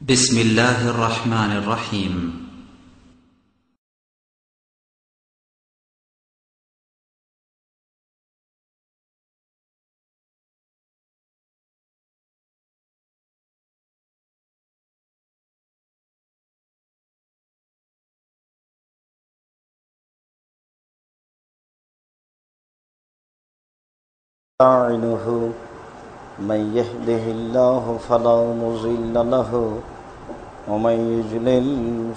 بسم الله الرحمن الرحيم من يهده الله فلا مضل له ومن يضلل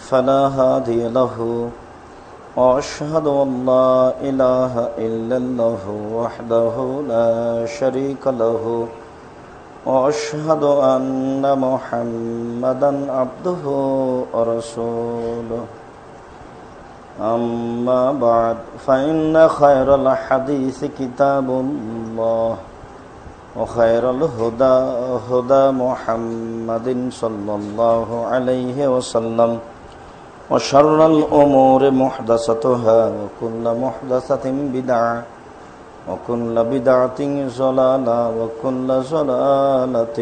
فلا هادي له وأشهد أن لا إله إلا الله وحده لا شريك له وأشهد أن محمدا عبده ورسوله أما بعد فإن خير الحديث كتاب الله وخير الهدى هدى محمد صلى الله عليه وسلم وشر الأمور محدثاتها وكل محدثة بدعة وكل بدعة ضلالة وكل ضلالة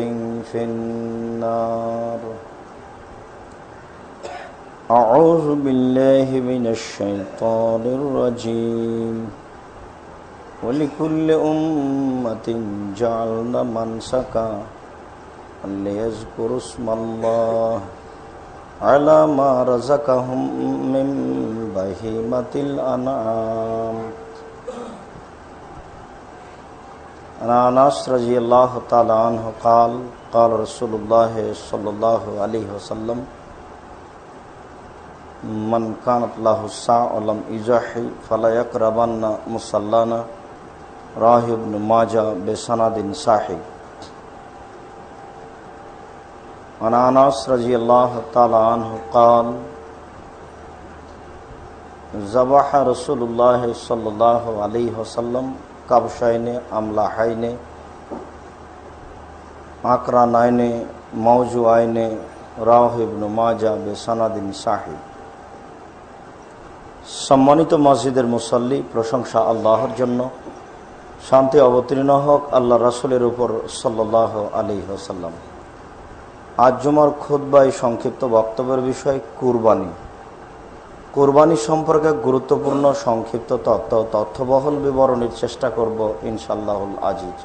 في النار. أعوذ بالله من الشيطان الرجيم. ولكل أمة جعلنا منسكا ليذكروا اسم الله على ما رزقهم من بهيمة الأنعام. عن أنس رضي الله تعالى عنه قال قال رسول الله صلى الله عليه وسلم من كانت له الساعة ولم يزحي فلا يقربن مصلانا রাহ ইবনে মাজাহ বিসনাদিন সাহিহ. عن أنس رضي الله تعالى عنه قال ذبح رسول الله صلى الله عليه وسلم كبشين أملحين أقرنين موجوعين রাহ ইবনে মাজাহ বিসনাদিন সাহিহ. সম্মানিত মসজিদের মুসল্লি, প্রশংসা আল্লাহর জন্য, শান্তি অবতীর্ণ হোক আল্লাহ রাসূলের উপর সাল্লাল্লাহু আলাইহি ওয়াসাল্লাম। আজ জুমার খুতবায় সংক্ষিপ্ত বক্তব্যের বিষয় কুরবানি। কুরবানি সম্পর্কে গুরুত্বপূর্ণ সংক্ষিপ্ত তথ্যবহুল বিবরণের চেষ্টা করব ইনশাআল্লাহুল আজিজ।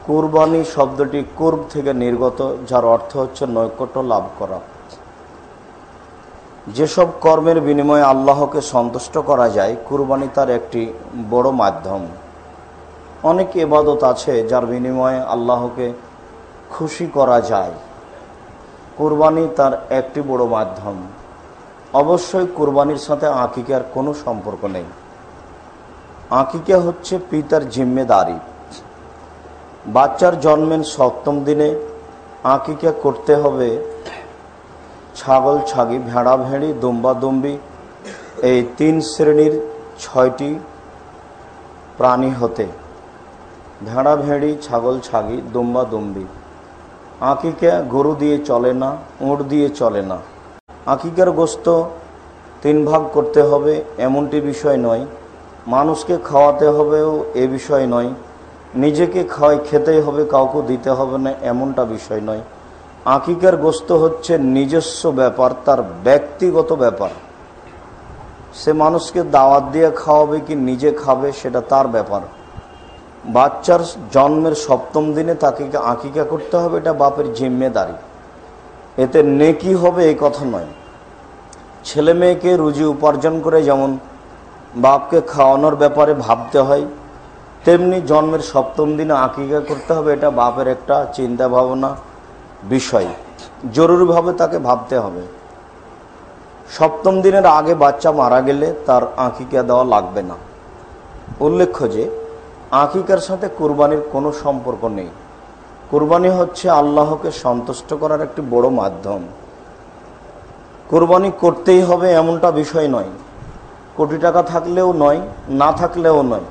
কুরবানি শব্দটি কুরব থেকে নির্গত, যার অর্থ হচ্ছে নৈকট্য লাভ করা। যেসব কর্মের বিনিময়ে আল্লাহকে সন্তুষ্ট করা যায়, কুরবানি তার একটি বড় মাধ্যম। অনেক ইবাদত আছে যার বিনিময়ে আল্লাহকে খুশি করা যায়, কুরবানি তার একটি বড় মাধ্যম। অবশ্যই কুরবানির সাথে আকিকার কোনো সম্পর্ক নেই। আকিকা হচ্ছে পিতার জিম্মেদারি। বাচ্চার জন্মের ৭ম দিনে আকিকা করতে হবে ছাগল ছাগি, ভেড়া ভেড়ি, দুম্বা দুম্বি, এই 3 শ্রেণীর 6টি প্রাণী হতে। ভেড়া ভেড়ি, ছাগল ছাগি, দুম্বা দুম্বি। আকিকা গরু দিয়ে চলে না, উট দিয়ে চলে না। আকিকার গোশত 3 ভাগ করতে হবে এমনটি বিষয় নয়। মানুষকে খাওয়াতে হবেও এ বিষয় নয়। নিজেকে খেতেই হবে, কাউকে দিতে হবে না এমনটা বিষয় নয়। আকিকার গোশত হচ্ছে নিজস্ব ব্যাপার, তার ব্যক্তিগত ব্যাপার। সে মানুষকে দাওয়াত দিয়ে খাওয়াবে কি নিজে খাবে সেটা তার ব্যাপার। বাচ্চার জন্মের 7ম দিনে তাকে আকিকা করতে হবে, এটা বাপের জিম্মেদারি। এতে নেকি হবে এই কথা নয়। ছেলে মেয়েকে রুজি উপার্জন করে যেমন বাপকে খাওয়ানোর ব্যাপারে ভাবতে হয়, তেমনি জন্মের 7ম দিনে আকিকা করতে হবে, এটা বাপের একটা চিন্তা ভাবনা বিষয়। জরুরিভাবে তাকে ভাবতে হবে। 7ম দিনের আগে বাচ্চা মারা গেলে তার আকিকা দেওয়া লাগবে না। উল্লেখ্য যে আকিকার সাথে কুরবানির কোনো সম্পর্ক নেই। কুরবানি হচ্ছে আল্লাহকে সন্তুষ্ট করার একটি বড় মাধ্যম। কুরবানি করতেই হবে এমনটা বিষয় নয়। কোটি টাকা থাকলেও নয়, না থাকলেও নয়।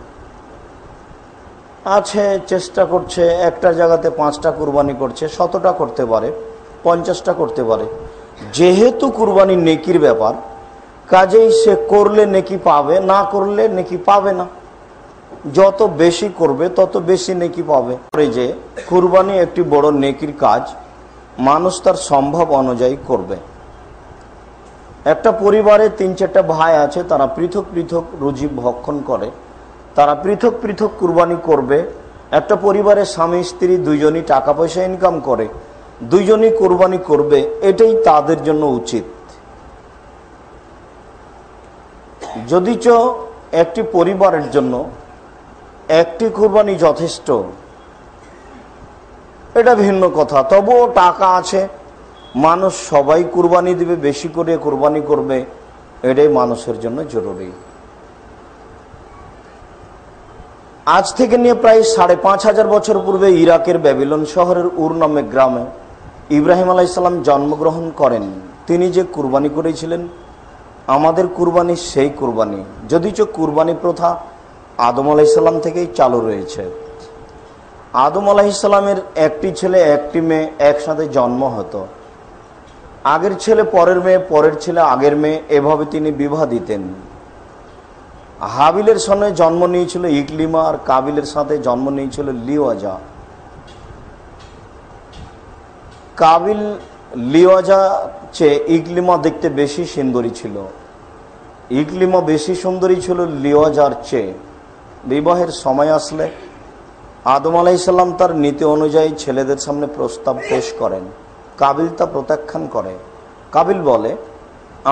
আছে, চেষ্টা করছে, একটা জায়গাতে 5টা কুরবানি করছে, 100টা করতে পারে, 50টা করতে পারে। যেহেতু কুরবানি নেকির ব্যাপার, কাজেই সে করলে নেকি পাবে, না করলে নেকি পাবে না। যত বেশি করবে তত বেশি নেকি পাবে। যে কুরবানি একটি বড় নেকির কাজ, মানুষ তার সম্ভব অনুযায়ী করবে। একটা পরিবারে 3-4টা ভাই আছে, তারা পৃথক পৃথক রুজি ভক্ষণ করে, তারা পৃথক পৃথক কুরবানি করবে। একটা পরিবারে স্বামী স্ত্রী দুইজনই টাকা পয়সা ইনকাম করে, দুইজনই কুরবানি করবে, এটাই তাদের জন্য উচিত। যদিচ একটি পরিবারের জন্য একটি কুরবানি যথেষ্ট, এটা ভিন্ন কথা। তবুও টাকা আছে, মানুষ সবাই কুরবানি দিবে, বেশি করে কুরবানি করবে, এটাই মানুষের জন্য জরুরি। আজ থেকে নিয়ে প্রায় 5,500 বছর পূর্বে ইরাকের ব্যাবিলন শহরের উর নামে গ্রামে ইব্রাহিম আলাইহিস সালাম জন্মগ্রহণ করেন। তিনি যে কুরবানি করেছিলেন, আমাদের কুরবানি সেই কুরবানি। যদিচ কুরবানি প্রথা আদম আলাইহিস সালাম থেকেই চালু রয়েছে। আদম আলাইহিস সালামের একটি ছেলে একটি মেয়ে একসাথে জন্ম হতো। আগের ছেলে পরের মেয়ে, পরের ছেলে আগের মেয়ে, এভাবে তিনি বিবাহ দিতেন। হাবিলের সঙ্গে জন্ম নিয়েছিল ইকলিমা, আর কাবিলের সাথে জন্ম নিয়েছিল লিওয়াজা। কাবিল লিওয়াজা চেয়ে ইকলিমা দেখতে বেশি সুন্দরী ছিল। ইকলিমা বেশি সুন্দরী ছিল লিওয়াজার চেয়ে। বিবাহের সময় আসলে আদম আলাইহিস সালাম তার নীতি অনুযায়ী ছেলেদের সামনে প্রস্তাব পেশ করেন। কাবিল তা প্রত্যাখ্যান করে। কাবিল বলে,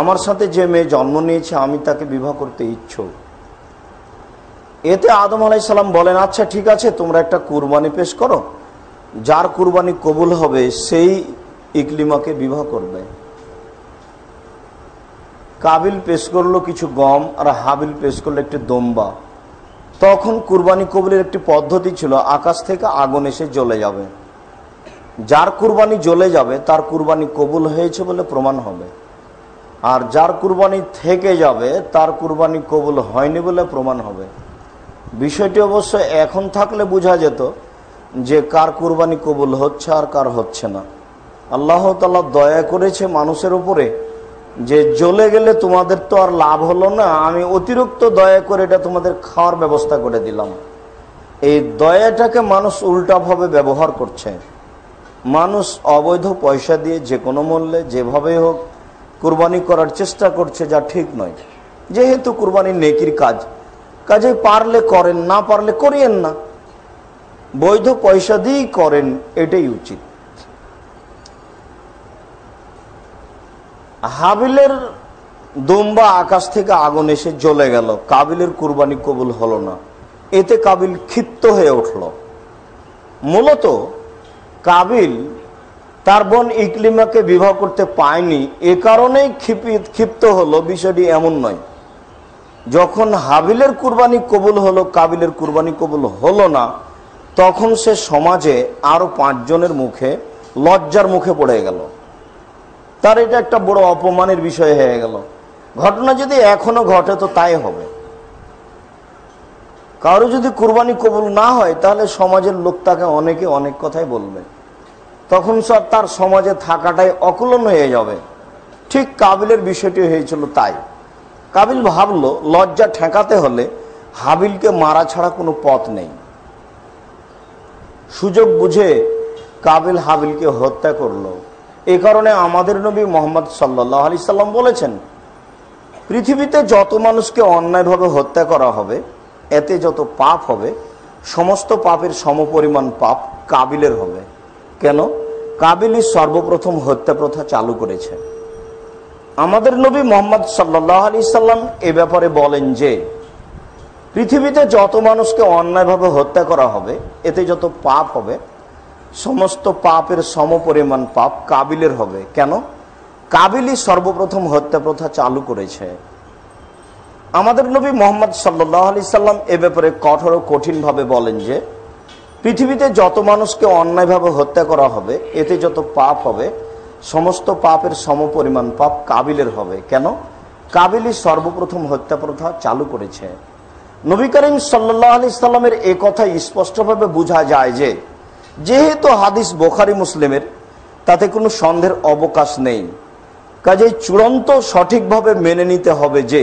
আমার সাথে যে মেয়ে জন্ম নিয়েছে আমি তাকে বিবাহ করতে ইচ্ছুক। এতে আদম আলাইহিস সালাম বলেন, আচ্ছা ঠিক আছে, তোমরা একটা কুরবানি পেশ করো, যার কুরবানি কবুল হবে সেই ইকলিমাকে বিবাহ করবে। কাবিল পেশ করলো কিছু গম, আর হাবিল পেশ করলো একটি দম্বা। তখন কুরবানি কবুলের একটি পদ্ধতি ছিল, আকাশ থেকে আগুন এসে জ্বলে যাবে, যার কুরবানি জ্বলে যাবে তার কুরবানি কবুল হয়েছে বলে প্রমাণ হবে, আর যার কুরবানি থেকে যাবে তার কুরবানি কবুল হয়নি বলে প্রমাণ হবে। বিষয়টি অবশ্য এখন থাকলে বোঝা যেত যে কার কুরবানি কবুল হচ্ছে আর কার হচ্ছে না। আল্লাহ তাআলা দয়া করেছে মানুষের উপরে যে জ্বলে গেলে তোমাদের তো আর লাভ হলো না, আমি অতিরিক্ত দয়া করে এটা তোমাদের খাওয়ার ব্যবস্থা করে দিলাম। এই দয়াটাকে মানুষ উল্টাভাবে ব্যবহার করছে। মানুষ অবৈধ পয়সা দিয়ে যে কোনো মূল্যে যেভাবে হোক কুরবানি করার চেষ্টা করছে, যা ঠিক নয়। যেহেতু কুরবানি নেকির কাজ, কাজে পারলে করেন, না পারলে করিয়েন না, বৈধ পয়সা দিয়েই করেন, এটাই উচিত। হাবিলের দুম্বা আকাশ থেকে আগুন এসে জ্বলে গেল, কাবিলের কুরবানি কবুল হলো না। এতে কাবিল ক্ষিপ্ত হয়ে উঠল। মূলত কাবিল তার বোন ইকলিমাকে বিবাহ করতে পায়নি, এ কারণেই ক্ষিপ্ত হলো, বিষয়টি এমন নয়। যখন হাবিলের কুরবানি কবুল হলো, কাবিলের কুরবানি কবুল হলো না, তখন সে সমাজে আরো 5 জনের মুখে লজ্জার মুখে পড়ে গেল। তার এটা একটা বড় অপমানের বিষয় হয়ে গেল। ঘটনা যদি এখনো ঘটে তো তাই হবে। কারো যদি কুরবানি কবুল না হয় তাহলে সমাজের লোক তাকে অনেকে অনেক কথাই বলবে, তখন সব তার সমাজে থাকাটাই অকুলন হয়ে যাবে। ঠিক কাবিলের বিষয়টি হয়েছিল তাই। কাবিল ভাবলো লজ্জা ঠেকাতে হলে হাবিলকে মারা ছাড়া কোনো পথ নেই। সুযোগ বুঝে কাবিল হাবিলকে হত্যা করলো। এ কারণে আমাদের নবী মুহাম্মদ সাল্লাল্লাহু আলাইহি সাল্লাম বলেছেন, পৃথিবীতে যত মানুষকে অন্যায়ভাবে হত্যা করা হবে, এতে যত পাপ হবে, সমস্ত পাপের সমপরিমাণ পাপ কাবিলের হবে। কেন? কাবিলই সর্বপ্রথম হত্যা প্রথা চালু করেছে। আমাদের নবী মুহাম্মদ সাল্লাল্লাহু আলাইহি সাল্লাম এ ব্যাপারে বলেন যে, পৃথিবীতে যত মানুষকে অন্যায়ভাবে হত্যা করা হবে, এতে যত পাপ হবে, সমস্ত পাপের সমপরিমাণ পাপ কাবিলের হবে। কেন? কাবিলই সর্বপ্রথম হত্যা প্রথা চালু করেছে। আমাদের নবী মুহাম্মদ সাল্লাল্লাহু আলাইহি সাল্লাম এ ব্যাপারে কঠোর ও কঠিনভাবে বলেন যে, পৃথিবীতে যত মানুষকে অন্যায়ভাবে হত্যা করা হবে, এতে যত পাপ হবে, সমস্ত পাপের সমপরিমাণ পাপ কাবিলের হবে। কেন? কাবিলই সর্বপ্রথম হত্যা প্রথা চালু করেছে। নবী করিম সাল্লাল্লাহু আলাইহি সাল্লামের এ কথা স্পষ্টভাবে বোঝা যায় যে, যেহেতু হাদিস বুখারী মুসলিমের, তাতে কোনো সন্দেহের অবকাশ নেই। কাজেই চূড়ান্ত সঠিকভাবে মেনে নিতে হবে যে,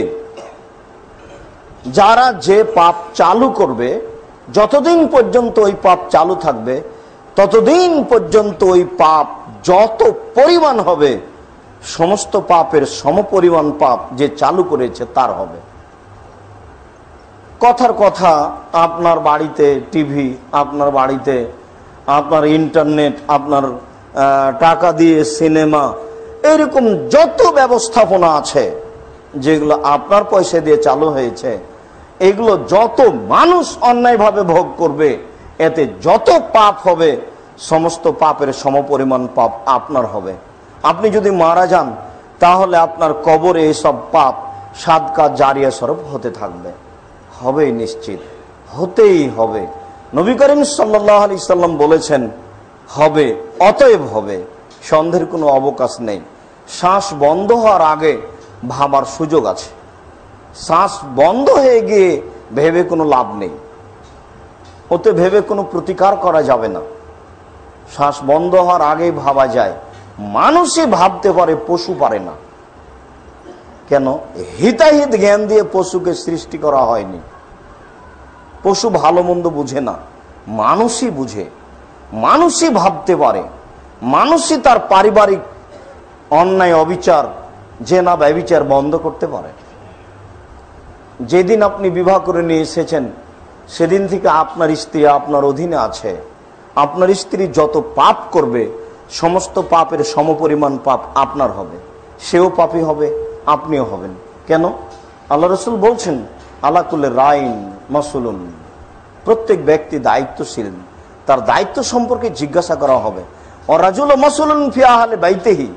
যারা যে পাপ চালু করবে, যতদিন পর্যন্ত ওই পাপ চালু থাকবে, ততদিন পর্যন্ত ওই পাপ যত পরিমাণ হবে সমস্ত পাপের সমপরিমাণ পাপ যে চালু করেছে তার হবে। কথার কথা, আপনার বাড়িতে টিভি, আপনার বাড়িতে আপনার ইন্টারনেট, আপনার টাকা দিয়ে সিনেমা, এরকম যত ব্যবস্থাপনা আছে যেগুলো আপনার পয়সা দিয়ে চালু হয়েছে, এগুলো যত মানুষ অন্যায়ভাবে ভোগ করবে, এতে যত পাপ হবে সমস্ত পাপের সমপরিমাণ পাপ আপনার হবে। আপনি যদি মারা যান তাহলে আপনার কবরে এইসব পাপ সাদকা জারিয়া স্বরূপ হতে থাকবে, হবেই, নিশ্চিত হতেই হবে। নবী করিম সাল্লাল্লাহু আলাইহি সাল্লাম বলেছেন হবে, অতএব হবে, সন্দেহের কোনো অবকাশ নেই। শ্বাস বন্ধ হওয়ার আগে ভাবার সুযোগ আছে, শ্বাস বন্ধ হয়ে গিয়ে ভেবে কোনো লাভ নেই, ওতে ভেবে কোনো প্রতিকার করা যাবে না। শ্বাস বন্ধ হওয়ার আগেই ভাবা যায়। মানুষই ভাবতে পারে, পশু পারে না। কেন? হিতাহিত জ্ঞান দিয়ে পশুকে সৃষ্টি করা হয়নি। পশু ভালো মন্দ বুঝে না, মানুষই বুঝে, মানুষই ভাবতে পারে, মানুষই তার পারিবারিক অন্যায়, অবিচার, জেনা, ব্যভিচার বন্ধ করতে পারে। যেদিন আপনি বিবাহ করে নিয়ে এসেছেন সেদিন থেকে আপনার স্ত্রী আপনার অধীনে আছে। আপনার স্ত্রী যত পাপ করবে সমস্ত পাপের সমপরিমাণ পাপ আপনার হবে, সেও পাপী হবে, আপনিও হবেন। কেন? আল্লাহ রাসূল বলছেন আলা কুল্লি রাইন মাসউলুন, প্রত্যেক ব্যক্তি দায়িত্বশীল, তার দায়িত্ব সম্পর্কে জিজ্ঞাসা করা হবে। ওয়ারাজুলু মাসউলুন ফি আহলি বাইতিহি,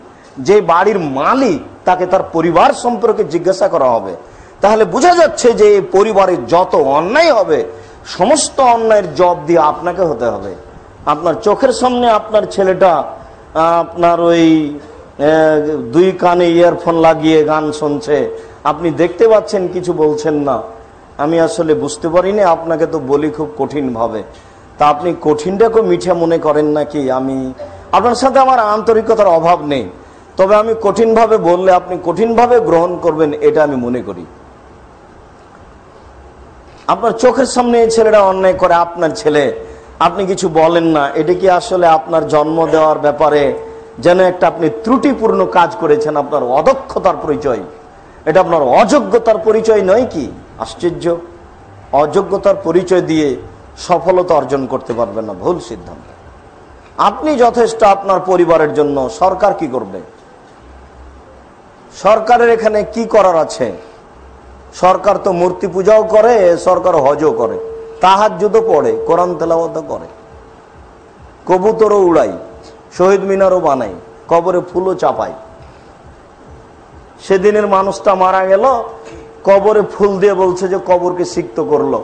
যে বাড়ির মালিক তাকে তার পরিবার সম্পর্কে জিজ্ঞাসা করা হবে। তাহলে বোঝা যাচ্ছে যে পরিবারে যত অন্যায় হবে সমস্ত অন্যায়ের জবাব দিয়ে আপনাকে হতে হবে। আপনার চোখের সামনে আপনার ছেলেটা আপনার ওই দুই কানে ইয়ারফোন লাগিয়ে গান শুনছে, আপনি দেখতে পাচ্ছেন, কিছু বলছেন না। আমি আসলে বুঝতে পারিনি, আপনাকে তো বলি খুব কঠিন ভাবে, তা আপনি কঠিনটাকে মিঠে মনে করেন নাকি? আমি আপনার সাথে আমার আন্তরিকতার অভাব নেই, তবে আমি কঠিনভাবে বললে আপনি কঠিনভাবে গ্রহণ করবেন এটা আমি মনে করি। আপনার চোখের সামনে এই ছেলেটা অন্যায় করে, আপনার ছেলে, আপনি কিছু বলেন না, এটা কি আসলে আপনার জন্ম দেওয়ার ব্যাপারে যেন একটা আপনি ত্রুটিপূর্ণ কাজ করেছেন, আপনার অদক্ষতার পরিচয়, এটা আপনার অযোগ্যতার পরিচয় নয় কি? আশ্চর্য! অযোগ্যতার পরিচয় দিয়ে সফলতা অর্জন করতে পারবেন না, ভুল সিদ্ধান্ত। আপনি যথেষ্ট আপনার পরিবারের জন্য, সরকার কি করবে? সরকারের এখানে কি করার আছে? সরকার তো মূর্তি পূজাও করে, সরকার হজও করে, তাহাজ্জুদও পড়ে, কোরআন তেলাওয়াতও করে, কবুতরও উড়াই, শহীদ মিনারও বানাই, কবরে ফুলও চাপাই। সেদিনের মানুষটা মারা গেল, কবরে ফুল দিয়ে বলছে যে কবরকে সিক্ত করলো।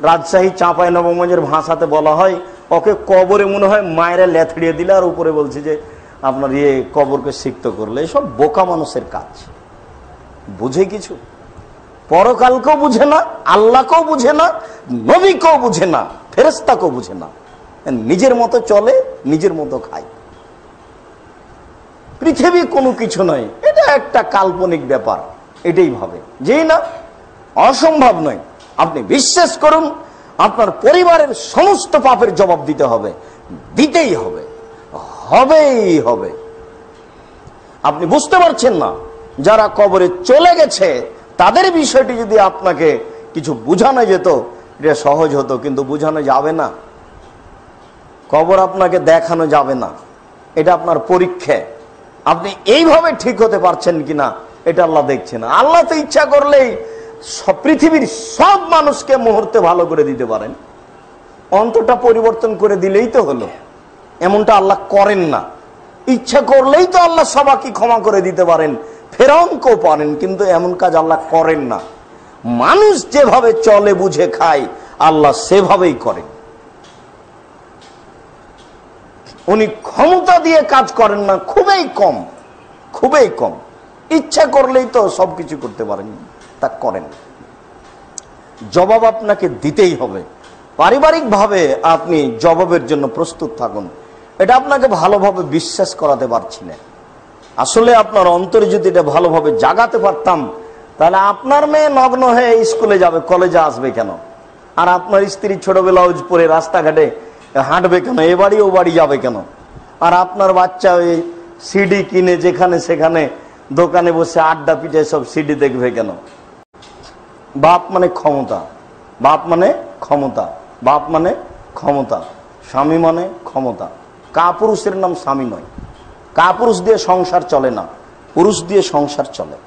রাজশাহী চাঁপাই নবগঞ্জের ভাষাতে বলা হয় ওকে কবরে মনে হয় মায়েরা লেথড়িয়ে দিলে, আর উপরে বলছে যে আপনার কবরকে সিক্ত করলে। এসব বোকা মানুষের কাজ, বুঝে কিছু? পরকালকেও বুঝে না, আল্লাহকেও বুঝে না, নবীকেও বুঝে না, ফেরেশতাকেও বুঝে না, নিজের মতো চলে, নিজের মতো খায়। পৃথিবী কোনো কিছু নয়, এটা একটা কাল্পনিক ব্যাপার, এটাই ভাবে। যেই না, অসম্ভব নয়। আপনি বিশ্বাস করুন, আপনার পরিবারের সমস্ত পাপের জবাব দিতে হবে, দিতেই হবে, হবেই হবে। আপনি বুঝতে পারছেন না, যারা কবরে চলে গেছে তাদের বিষয়টি যদি আপনাকে কিছু বোঝানো যেত এটা সহজ হতো, কিন্তু বোঝানো যাবে না। কবর আপনাকে দেখানো যাবে না, এটা আপনার পরীক্ষা। আপনি এইভাবে ঠিক হতে পারছেন কিনা এটা আল্লাহ দেখছেন। আল্লাহ তো ইচ্ছা করলেই পৃথিবীর সব মানুষকে মুহূর্তে ভালো করে দিতে পারেন, অন্তরটা পরিবর্তন করে দিলেই তো হলো। এমনটা আল্লাহ করেন না। ইচ্ছা করলেই তো আল্লাহ সবাইকে ক্ষমা করে দিতে পারেন, ফেরাউনকেও পারেন, কিন্তু এমন কাজ আল্লাহ করেন না। মানুষ যেভাবে চলে বুঝে খায় আল্লাহ সেভাবেই করেন। উনি ক্ষমতা দিয়ে কাজ করেন না, খুবই কম, খুবই কম। ইচ্ছা করলেই তো সবকিছু করতে পারেন, তা করেন। জবাব আপনাকে দিতেই হবে। পারিবারিকভাবে আপনি জবাবের জন্য প্রস্তুত থাকুন। এটা আপনাকে ভালোভাবে বিশ্বাস করাতে পারছি না। আসলে আপনার অন্তরে যদি এটা ভালোভাবে জাগাতে পারতাম, তাহলে আপনার মেয়ে নগ্ন হয়ে স্কুলে যাবে, কলেজে আসবে কেন? আর আপনার স্ত্রী ছোট ব্লাউজ পরে রাস্তাঘাটে হাঁটবে কেন? এ বাড়ি ও বাড়ি যাবে কেন? আর আপনার বাচ্চা ওই সিডি কিনে যেখানে সেখানে দোকানে বসে আড্ডা পিঠে সব সিডি দেখবে কেন? বাপ মানে ক্ষমতা, বাপ মানে ক্ষমতা, বাপ মানে ক্ষমতা, স্বামী মানে ক্ষমতা। কাপুরুষের নাম স্বামী নয়। কাপুরুষ দিয়ে সংসার চলে না, পুরুষ দিয়ে সংসার চলে।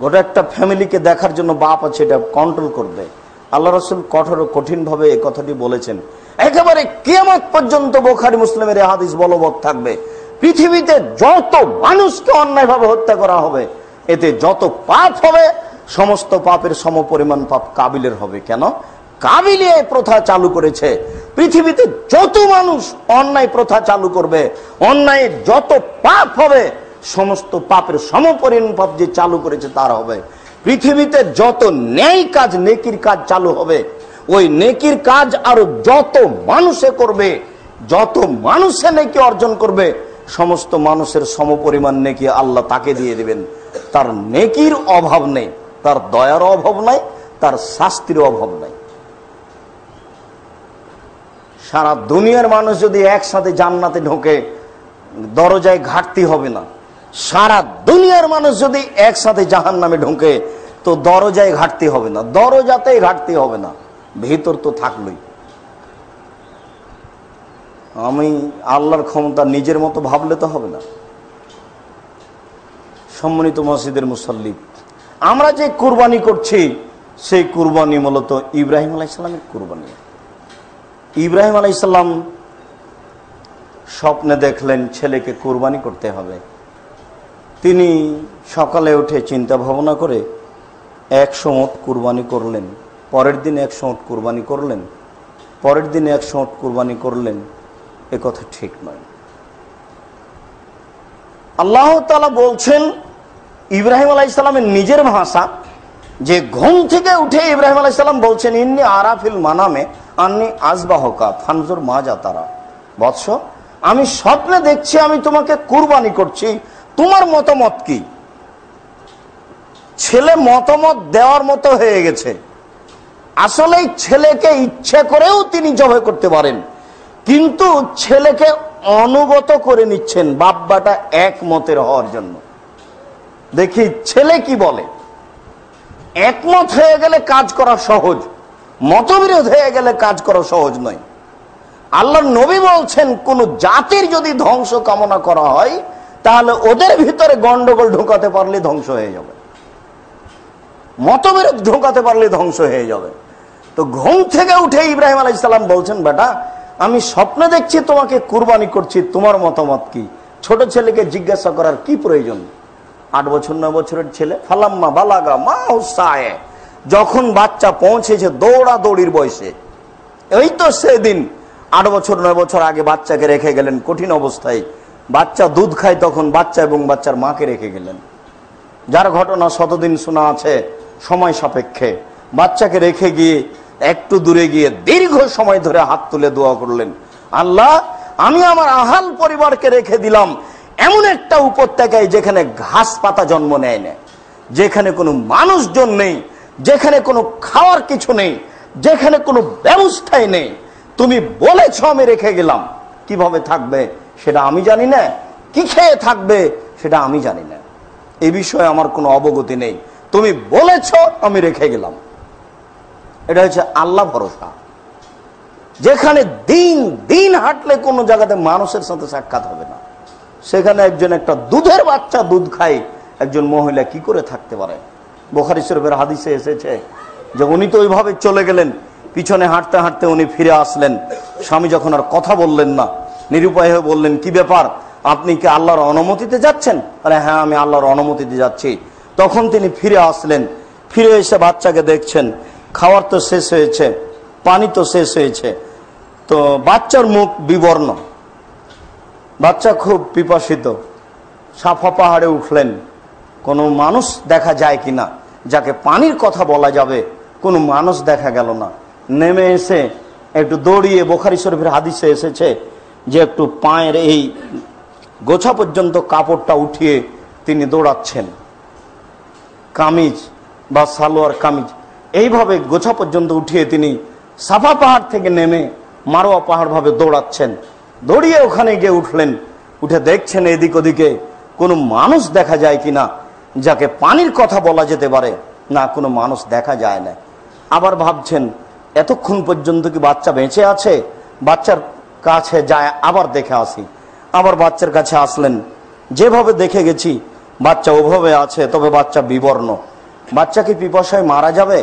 গোটা একটা ফ্যামিলিকে দেখার জন্য বাপ আছে, এটা কন্ট্রোল করবে। আল্লাহ রাসূল কঠিন ভাবে এই কথাটি বলেছেন। একেবারে কিয়ামত পর্যন্ত বুখারী মুসলিমের এই হাদিস বলবৎ থাকবে। পৃথিবীতে যত মানুষকে অন্যায়ভাবে হত্যা করা হবে, এতে যত পাপ হবে সমস্ত পাপের সমপরিমাণ পাপ কাবিলের হবে। কেন? কাবিলে এই প্রথা চালু করেছে। পৃথিবীতে যত মানুষ অন্যায় প্রথা চালু করবে, অন্যায় যত পাপ হবে সমস্ত পাপের সমপরিমাণ পাপ যে চালু করেছে তার হবে। পৃথিবীতে যত ন্যায় কাজ, নেকির কাজ চালু হবে, ওই নেকির কাজ আরো যত মানুষে করবে, যত মানুষে নেকি অর্জন করবে, সমস্ত মানুষের সমপরিমাণ নেকি আল্লাহ তাকে দিয়ে দিবেন। তার নেকির অভাব নেই, তার দয়ার অভাব নাই, তার শাস্তির অভাব নাই। সারা দুনিয়ার মানুষ যদি একসাথে জান্নাতে ঢোকে, দরজায় ঘাটতি হবে না। সারা দুনিয়ার মানুষ যদি একসাথে জাহান্নামে ঢোকে, তো দরজায় ঘাটতি হবে না, দরজাতেই ঘাটতি হবে না, ভিতর তো থাকলোই। আমি আল্লাহর ক্ষমতা নিজের মতো ভাবলে তো হবে না। সম্মানিত মসজিদের মুসল্লি, আমরা যে কুরবানি করছি সেই কুরবানি মূলত ইব্রাহিম আলাইহিস সালামের কুরবানি। ইব্রাহিম আলাইহিস সালাম স্বপ্নে দেখলেন ছেলেকে কুরবানি করতে হবে। তিনি সকালে উঠে চিন্তা ভাবনা করে 100 উট কুরবানি করলেন, পরের দিন 100 উট কুরবানি করলেন, পরের দিন 100 উট কুরবানি করলেন। এ কথা ঠিক নয়। আল্লাহ তাআলা বলছেন ইব্রাহিম আলাইহিস সালামের নিজের ভাষা, যে ঘুম থেকে উঠে ইব্রাহিম আলাইহিস সালাম বলছেন, ইন্নী আরাফিল মানামে আন্নী আযবাহুকা ফানজুর মাজা তারা। বৎস, আমি স্বপ্নে দেখছি আমি তোমাকে কুরবানি করছি, তোমার মতামত কি? ছেলে মতামত দেওয়ার মতো হয়ে গেছে। আসলে ছেলেকে ইচ্ছে করেও তিনি জবাই করতে পারেন, কিন্তু ছেলেকে অনুগত করে নিচ্ছেন বাব্বাটা একমতের হওয়ার জন্য। দেখি ছেলে কি বলে। একমত হয়ে গেলে কাজ করা সহজ, মতবিরোধ হয়ে গেলে কাজ করা সহজ নয়। আল্লাহর নবী বলছেন, কোন জাতির যদি ধ্বংস কামনা করা হয়, তাহলে ওদের ভিতরে গন্ডগোল ঢোকাতে পারলে ধ্বংস হয়ে যাবে, মতবিরোধ ঢোকাতে পারলে ধ্বংস হয়ে যাবে। তো ঘুম থেকে উঠে ইব্রাহিম আলাইহিস সালাম বলছেন, বেটা আমি স্বপ্নে দেখছি তোমাকে কুরবানি করছি, তোমার মতামত কি? ছোট ছেলেকে জিজ্ঞাসা করার কি প্রয়োজন? 8 বছর 9 বছরের ছেলে। ফালাম্মা বালাগা মা হুসায়ে, যখন বাচ্চা পৌঁছেছে দৌড়াদৌড়ির বয়সে, এই তো সেদিন 8 বছর 9 বছর আগে বাচ্চাকে রেখে গেলেন কঠিন অবস্থায়। বাচ্চা দুধ খায়, তখন বাচ্চা এবং বাচ্চার মাকে রেখে গেলেন, যার ঘটনা শতদিন শোনা আছে সময় সাপেক্ষে। বাচ্চাকে রেখে গিয়ে একটু দূরে গিয়ে দীর্ঘ সময় ধরে হাত তুলে দোয়া করলেন, আল্লাহ আমি আমার আহাল পরিবারকে রেখে দিলাম এমন একটা উপত্যকায় যেখানে ঘাস পাতা জন্ম নেয় না, যেখানে কোনো মানুষজন নেই, যেখানে কোনো খাওয়ার কিছু নেই, যেখানে কোনো ব্যবস্থাই নেই। তুমি বলেছ আমি রেখে গেলাম, কিভাবে থাকবে সেটা আমি জানি না, কি খেয়ে থাকবে সেটা আমি জানি না, এই বিষয়ে আমার কোনো অবগতি নেই। তুমি বলেছ আমি রেখে গেলাম। এটা হচ্ছে আল্লাহ ভরসা। যেখানে দিন দিন হাঁটলে কোনো জায়গাতে মানুষের সাথে সাক্ষাৎ হবে না, সেখানে একজন একটা দুধের বাচ্চা দুধ খায়, একজন মহিলা কি করে থাকতে পারে? বুখারী শরীফের হাদিসে এসেছে যে উনি তো ওইভাবে চলে গেলেন, পিছনে হাঁটতে হাঁটতে উনি ফিরে আসলেন। স্বামী যখন আর কথা বললেন না, নিরুপায় হয়ে বললেন, কি ব্যাপার, আপনি কি আল্লাহর অনুমতিতে যাচ্ছেন? আরে হ্যাঁ, আমি আল্লাহর অনুমতিতে যাচ্ছি। তখন তিনি ফিরে আসলেন, ফিরে এসে বাচ্চাকে দেখছেন, খাওয়ার তো শেষ হয়েছে, পানি তো শেষ হয়েছে, তো বাচ্চার মুখ বিবর্ণ, বাচ্চা খুব পিপাসিত। সাফা পাহাড়ে উঠলেন, কোনো মানুষ দেখা যায় কিনা যাকে পানির কথা বলা যাবে, কোনো মানুষ দেখা গেল না। নেমে এসে একটু দৌড়িয়ে, বুখারী শরীফের হাদিসে এসেছে যে একটু পায়ের এই গোছা পর্যন্ত কাপড়টা উঠিয়ে তিনি দৌড়াচ্ছেন, কামিজ বা সালোয়ার কামিজ এইভাবে গোছা পর্যন্ত উঠিয়ে তিনি সাফা পাহাড় থেকে নেমে মারোয়া পাহাড় ভাবে দৌড়াচ্ছেন। দৌড়িয়ে ওখানে গিয়ে উঠলেন, উঠে দেখছেন এদিক ওদিকে কোনো মানুষ দেখা যায় কিনা যাকে পানির কথা বলা যেতে পারে। না, কোনো মানুষ দেখা যায় না। আবার ভাবছেন এতক্ষণ পর্যন্ত কি বাচ্চা বেঁচে আছে, বাচ্চার কাছে যায় আবার দেখে আসি। আবার বাচ্চার কাছে আসলেন, যেভাবে দেখে গেছি বাচ্চা ওভাবে আছে, তবে বাচ্চা বিবর্ণ। বাচ্চা কি পিপাসায় মারা যাবে?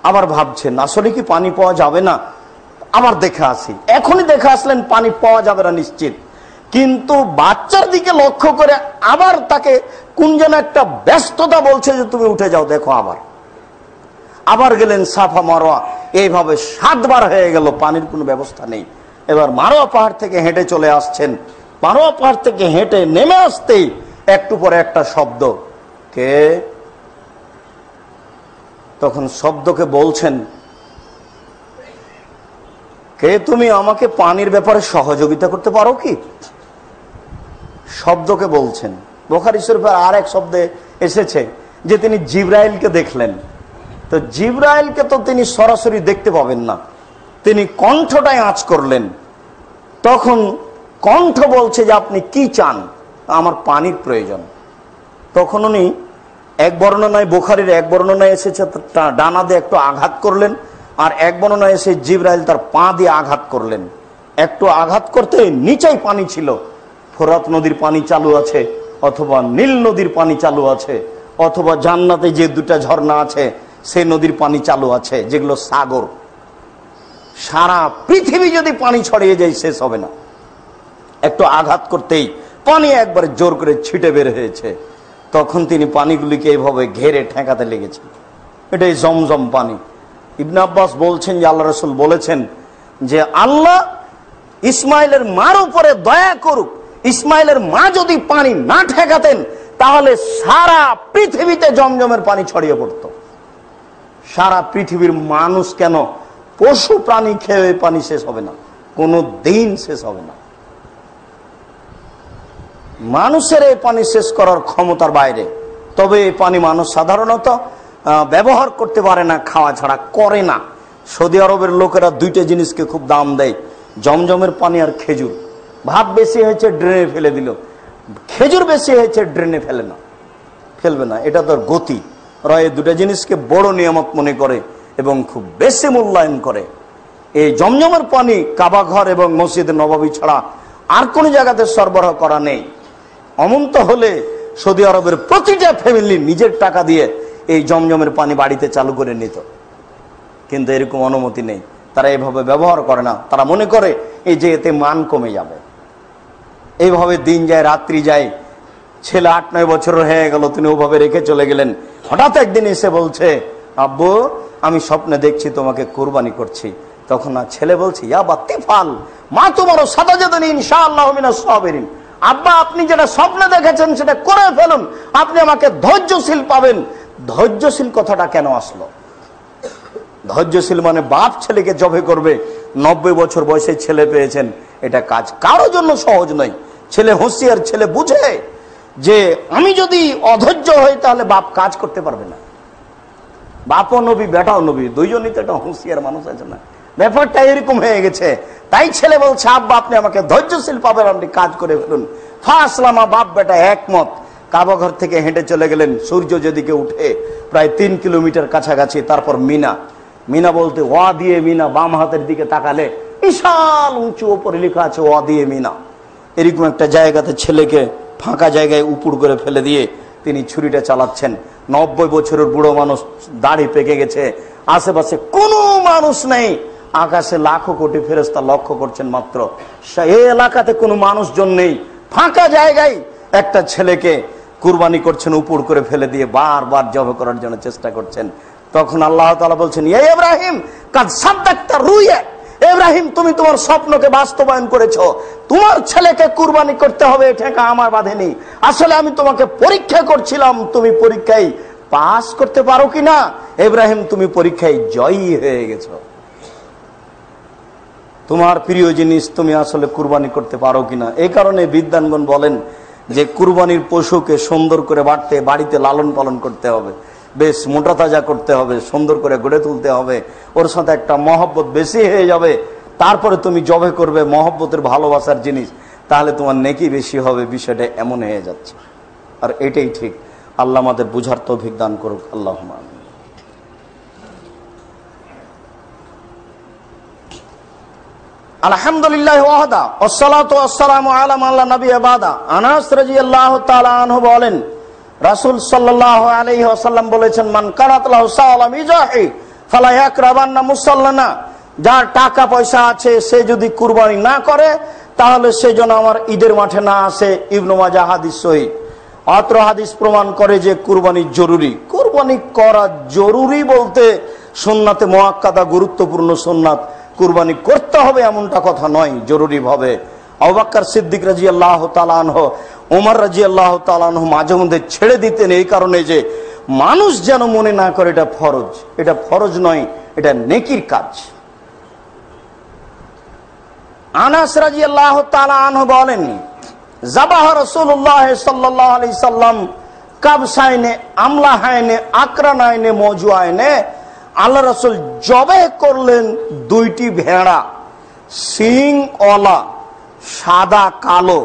আবার ভাবছেন আসলে কি পানি পাওয়া যাবে না, আবার দেখে আসি। এখনই দেখে আসলেন পানি পাওয়া যাবে না নিশ্চিত, কিন্তু বাচ্চার দিকে লক্ষ্য করে আবার তাকে কোন যেন একটা ব্যস্ততা বলছে যে তুমি উঠে যাও, দেখো। আবার গেলেন সাফা মারোয়া, এইভাবে 7 বার হয়ে গেল, পানির কোনো ব্যবস্থা নেই। এবার মারোয়া পাহাড় থেকে হেঁটে চলে আসছেন। মারোয়া পাহাড় থেকে হেঁটে নেমে আসতেই একটু পরে একটা শব্দ, কে? তখন শব্দকে বলছেন, কে তুমি? আমাকে পানির ব্যাপারে সহযোগিতা করতে পারো কি? শব্দকে বলছেন। বুখারী শরীফের আর এক শব্দে এসেছে যে তিনি জিবরাইলকে দেখলেন। তো জিবরাইলকে তো তিনি সরাসরি দেখতে পাবেন না, তিনি কণ্ঠটাই আঁচ করলেন। তখন কণ্ঠ বলছে যে আপনি কি চান? আমার পানির প্রয়োজন। তখন উনি এক বর্ণনায়, বুখারীর এক বর্ণনায় এসেছে ডানা দিয়ে একটু আঘাত করলেন, আর এক বর্ণনায় এসে জিবরাইল তার পা দিয়ে আঘাত করলেন। একটু আঘাত করতে নিচেই পানি ছিল, ফোরাত নদীর পানি চালু আছে, অথবা নীল নদীর পানি চালু আছে, অথবা জান্নাতে যে 2টা ঝর্ণা আছে সেই নদীর পানি চালু আছে, যেগুলো সাগর। সারা পৃথিবী যদি পানি ছড়িয়ে যায় শেষ হবে না। একটু আঘাত করতেই পানি একবারে জোর করে ছিটে বের হয়েছে। তখন তিনি পানিগুলিকে এইভাবে ঘেরে ঠেকাতে লেগেছেন। এটাই জমজম পানি। ইবনে আব্বাস বলছেন যে আল্লাহ রাসূল বলেছেন যে আল্লাহ ইসমাইলের মার উপরে দয়া করুক, ইসমাইলের মা যদি পানি না ঠেকাতেন তাহলে সারা পৃথিবীতে জমজমের পানি ছড়িয়ে পড়ত। সারা পৃথিবীর মানুষ কেন, পশু প্রাণী খেয়ে পানি শেষ হবে না, কোনো দিন শেষ হবে না। মানুষের এই পানি শেষ করার ক্ষমতার বাইরে। তবে এই পানি মানুষ সাধারণত ব্যবহার করতে পারে না, খাওয়া ছাড়া করে না। সৌদি আরবের লোকেরা 2টা জিনিসকে খুব দাম দেয়, জমজমের পানি আর খেজুর। ভাত বেশি হয়েছে ড্রেনে ফেলে দিল, খেজুর বেশি হয়েছে ড্রেনে ফেলবে না, এটা তোর গতি। ওরা এই 2টা জিনিসকে বড় নিয়ামত মনে করে এবং খুব বেশি মূল্যায়ন করে। এই জমজমের পানি কাবা ঘর এবং মসজিদ নববী ছাড়া আর কোন জায়গাতে সরবরাহ করা নেই। অমন্ত হলে সৌদি আরবের প্রতিটা ফ্যামিলি নিজের টাকা দিয়ে এই জমজমের পানি বাড়িতে চালু করে নিত, কিন্তু এরকম অনুমতি নেই। তারা এইভাবে ব্যবহার করে না। তারা মনে করে এই যে এতে মান কমে যাবে। এইভাবে দিন যায়, রাত্রি যায়। ছেলে 8-9 বছর হয়ে গেল, তিনি ওভাবে রেখে চলে গেলেন। হঠাৎ একদিন এসে বলছে, আব্বু আমি স্বপ্নে দেখছি তোমাকে কুরবানি করছি। তখন না ছেলে বলছে, ইয়া বাতিফাল মা তোমারও সাদাজাদানি ইনশাআল্লাহু মিনাস সাবিরিন। আব্বা আপনি যেটা স্বপ্নে দেখেছেন সেটা করে ফেলুন, আপনি আমাকে ধৈর্যশীল পাবেন। ধৈর্যশীল কথাটা কেন আসলো? ধৈর্যশীল মানে বাপ ছেলেকে জবে করবে। 90 বছর বয়সে ছেলে পেয়েছেন, এটা কাজ কারোর জন্য সহজ নয়। ছেলে হুঁশিয়ার, ছেলে বুঝে যে আমি যদি অধৈর্য হই তাহলে বাপ কাজ করতে পারবে না। বাপও নবী, বেটাও নবী, দুইজনই তো একটা হুঁশিয়ার মানুষ আছে না? ব্যাপারটা এরকম হয়ে গেছে। তাই ছেলে বলছে, আব্বা আপনি আমাকে ধৈর্যশীল পাবেন, আপনি কাজ করে ফেলুন। ফাসলামা, বাপ বেটা একমত। কাবা ঘর থেকে হেঁটে চলে গেলেন। সূর্য যেদিকে উঠে প্রায় 3 কিলোমিটার কাছাকাছি, তারপর মিনা। মিনা বলতে ওয়া দিয়ে মিনা, বাম হাতের দিকে তাকালে বিশাল উঁচু, ওপরে লেখা আছে ওয়া দিয়ে মিনা। এরকম একটা জায়গাতে ছেলেকে ফাঁকা জায়গায় উপুড় করে ফেলে দিয়ে তিনি ছুরিটা চালাচ্ছেন। 90 বছরের বুড়ো মানুষ, দাড়ি পেকে গেছে, আশেপাশে কোনো মানুষ নেই। আকাশে লাখো কোটি ফেরেশতা লক্ষ্য করছেন মাত্র। এই এলাকাতে কোনো মানুষজন নেই, ফাঁকা জায়গায় একটা ছেলেকে কুরবানি করছেন, উপুড় করে ফেলে দিয়ে বারবার জবে করার জন্য চেষ্টা করছেন। তখন আল্লাহ তাআলা বলছেন, ইয়া ইব্রাহিম কাদ সাদ্দাকতা রুয়া। ইব্রাহিম তুমি তোমার স্বপ্নকে বাস্তবায়ন করেছো, তোমার ছেলেকে কুরবানি করতে হবে, এটা আমার বাঁধেনি। আসলে আমি তোমাকে পরীক্ষা করছিলাম, তুমি পরীক্ষায় পাস করতে পারো কিনা। ইব্রাহিম তুমি পরীক্ষায় জয়ী হয়ে গেছো, তোমার প্রিয় জিনিস তুমি আসলে কুরবানি করতে পারো কিনা। এই কারণে বিদ্বানগণ বলেন যে কুরবানির পশুকে সুন্দর করে বাড়িতে লালন পালন করতে হবে, বেশ মোটা তাজা করতে হবে, সুন্দর করে গড়ে তুলতে হবে। ওর সাথে একটা মহব্বত বেশি হয়ে যাবে, তারপরে তুমি জবে করবে মহব্বতের ভালোবাসার জিনিস, তাহলে তোমার নেকি বেশি হবে। বিষয়টা এমন হয়ে যাচ্ছে, আর এটাই ঠিক। আল্লাহ আমাদের বুঝার তৌফিক দান করুক, আল্লাহুম্মা আমিন। আলহামদুলিল্লাহ ওয়াহদা ওয়াসসালাতু ওয়াসসালামু আলা মান লা নাবিয়্যা বাদা। আনাস রাদিয়াল্লাহু তাআলা আনহু বলেন, রাসূল সাল্লাল্লাহু আলাইহি ওয়াসাল্লাম বলেছেন, মান কানাত লাহু সালাম ইজাহি ফালা ইয়াকরাবান্না মুসাল্লানা। যার টাকা পয়সা আছে সে যদি কুরবানি না করে তাহলে সে যেন আমার ঈদের মাঠে না আসে। ইবনে মাজাহ হাদিস সহিহ। অত্র হাদিস প্রমাণ করে যে কুরবানি জরুরি। কুরবানি করা জরুরি বলতে সুন্নাতে মুআক্কাদা, গুরুত্বপূর্ণ সুন্নাত, কুরবানি করতে হবে এমনটা কথা নয়, জরুরি ভাবে। আবু বকর সিদ্দিক রাদিয়াল্লাহু তাআলা আনহু, ওমর রাদিয়াল্লাহু তাআলা আনহু মাঝে মধ্যে ছেড়ে দিতেন এই কারণে যে মানুষ যেন মনে না করে এটা ফরজ। এটা ফরজ নয়, এটা নেকির কাজ। আনাস রাদিয়াল্লাহু তাআলা আনহু বলেন, যাবাহ রাসূলুল্লাহ সাল্লাল্লাহু আলাইহি সাল্লাম কাবসাইনে আমলাহাইনে আকরানাইনে মজুয়াইনে। আল্লাহ রাসূল জবে করলেন দুইটি ভেড়া, সিংওয়ালা, সাদা কালো,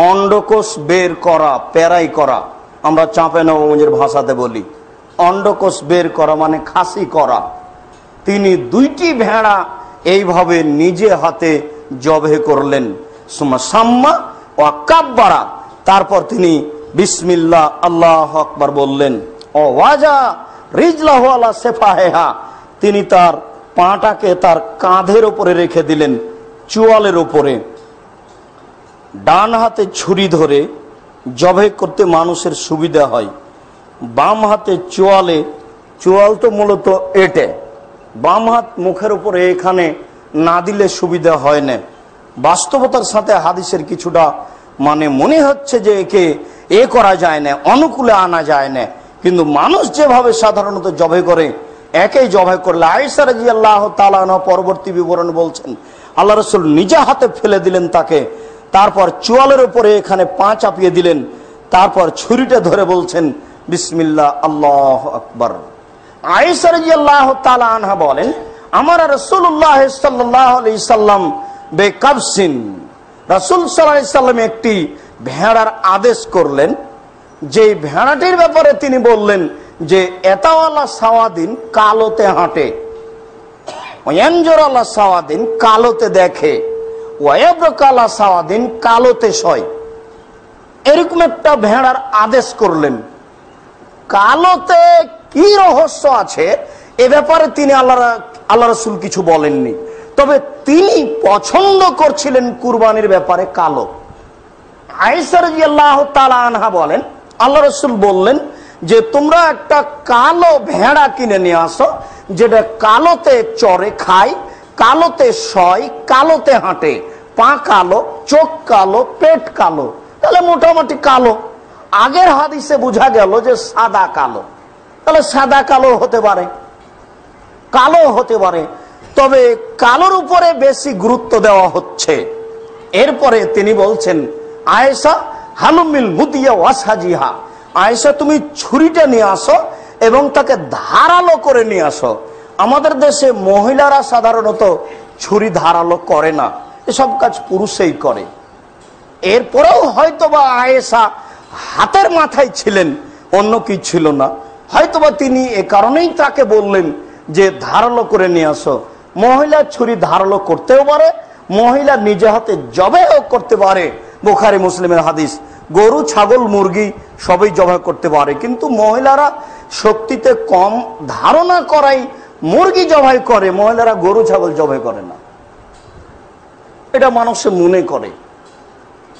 অন্ডকোষ বের করা, পেরাই করা। আমরা চাঁপে নবগঞ্জের ভাষাতে বলি অন্ডকোষ বের করা মানে খাসি করা। তিনি দুইটি ভেড়া এইভাবে নিজে হাতে জবে করলেন। সুম্মা সাম্মা ওয়া কাব্বারা। তারপর তিনি বিসমিল্লাহ আল্লাহু আকবার বললেন। ও ওয়াজা রিজলাহু আলা সিফাহিহা। তিনি তার পাটাকে তার কাঁধের উপরে রেখে দিলেন, চোয়ালের উপরে। ডান হাতে ছুরি ধরে জবে করতে মানুষের সুবিধা হয়। বাম হাতে চোয়ালে, চোয়াল তো মূলত এটে, বাম হাত মুখের উপরে এখানে না দিলে সুবিধা হয় না। বাস্তবতার সাথে হাদিসের কিছুটা মানে মনে হচ্ছে যে একে এ করা যায় না, অনুকূলে আনা যায় না, কিন্তু মানুষ যেভাবে সাধারণত জবে করে একেই জবে করলে। আয়েশা রাদিয়াল্লাহু তাআলা আনহা পরবর্তী বিবরণ বলছেন, আল্লাহ রাসূল নিজে হাতে ফেলে দিলেন তাকে, তারপর চোয়ালের উপরে এখানে পা চাপিয়ে দিলেন, তারপর ছুরিটা ধরে বলছেন বিসমিল্লাহ আল্লাহু আকবার। আয়েশা রাদিয়াল্লাহু তাআলা আনহা বলেন, আমার রাসূলুল্লাহ সাল্লাল্লাহু আলাইহি সাল্লাম বেকাবসিন, রাসূল সাল্লাল্লাহু আলাইহি সাল্লাম একটি ভেড়ার আদেশ করলেন, যে ভেড়াটির ব্যাপারে তিনি বললেন যে এতাওয়ালা সাওয়াদিন, কালোতে হাঁটে, ওয়ানজুরালা সাওয়াদিন, কালোতে দেখে, ওয়ায়াবকালা সাওয়াদিন, কালোতে শয়। এরকম একটা ভেড়ার আদেশ করলেন। কালোতে কি রহস্য আছে এ ব্যাপারে তিনি আল্লাহ রাসূল কিছু বলেননি, তবে তিনি পছন্দ করছিলেন কুরবানির ব্যাপারে কালো। আয়েশা রাদিয়াল্লাহু তাআলা আনহা বলেন, আল্লাহ রাসূল বললেন যে তোমরা একটা কালো ভেড়া কিনে নিয়ে আসো, যেটা কালোতে চরে খায়, কালোতে শয়, কালোতে হাঁটে, পা কালো, চোখ কালো, পেট কালো, তাহলে মোটামুটি কালো। আগের হাদিসে বোঝা গেল যে সাদা কালো, তাহলে সাদা কালো হতে পারে, কালো হতে পারে, তবে কালোর উপরে বেশি গুরুত্ব দেওয়া হচ্ছে। এরপরে তিনি বলছেন, আয়েশা হালুমিল মুদিয়া ওয়াসহাজিহা, আয়েশা তুমি ছুরিটা নিয়ে আসো এবং তাকে ধারালো করে নিয়ে আসো। আমাদের দেশে মহিলারা সাধারণত ছুরি ধারালো করে না, এসব কাজ পুরুষই করে। এরপরেও হয়তোবা আয়েশা হাতের মাথায় ছিলেন, অন্য কি ছিল না, হয়তোবা তিনি এ কারণেই তাকে বললেন যে ধারালো করে নিয়ে আসো। মহিলা ছুরি ধারালো করতেও পারে, মহিলা নিজে হাতে জবেও করতে পারে। বুখারী মুসলিমের হাদিস। গরু, ছাগল, মুরগি সবই জবাই করতে পারে, কিন্তু মহিলারা শক্তিতে কম ধারণা করাই মুরগি জবাই করে, মহিলারা গরু ছাগল জবাই করে না। এটা মানুষে মনে করে,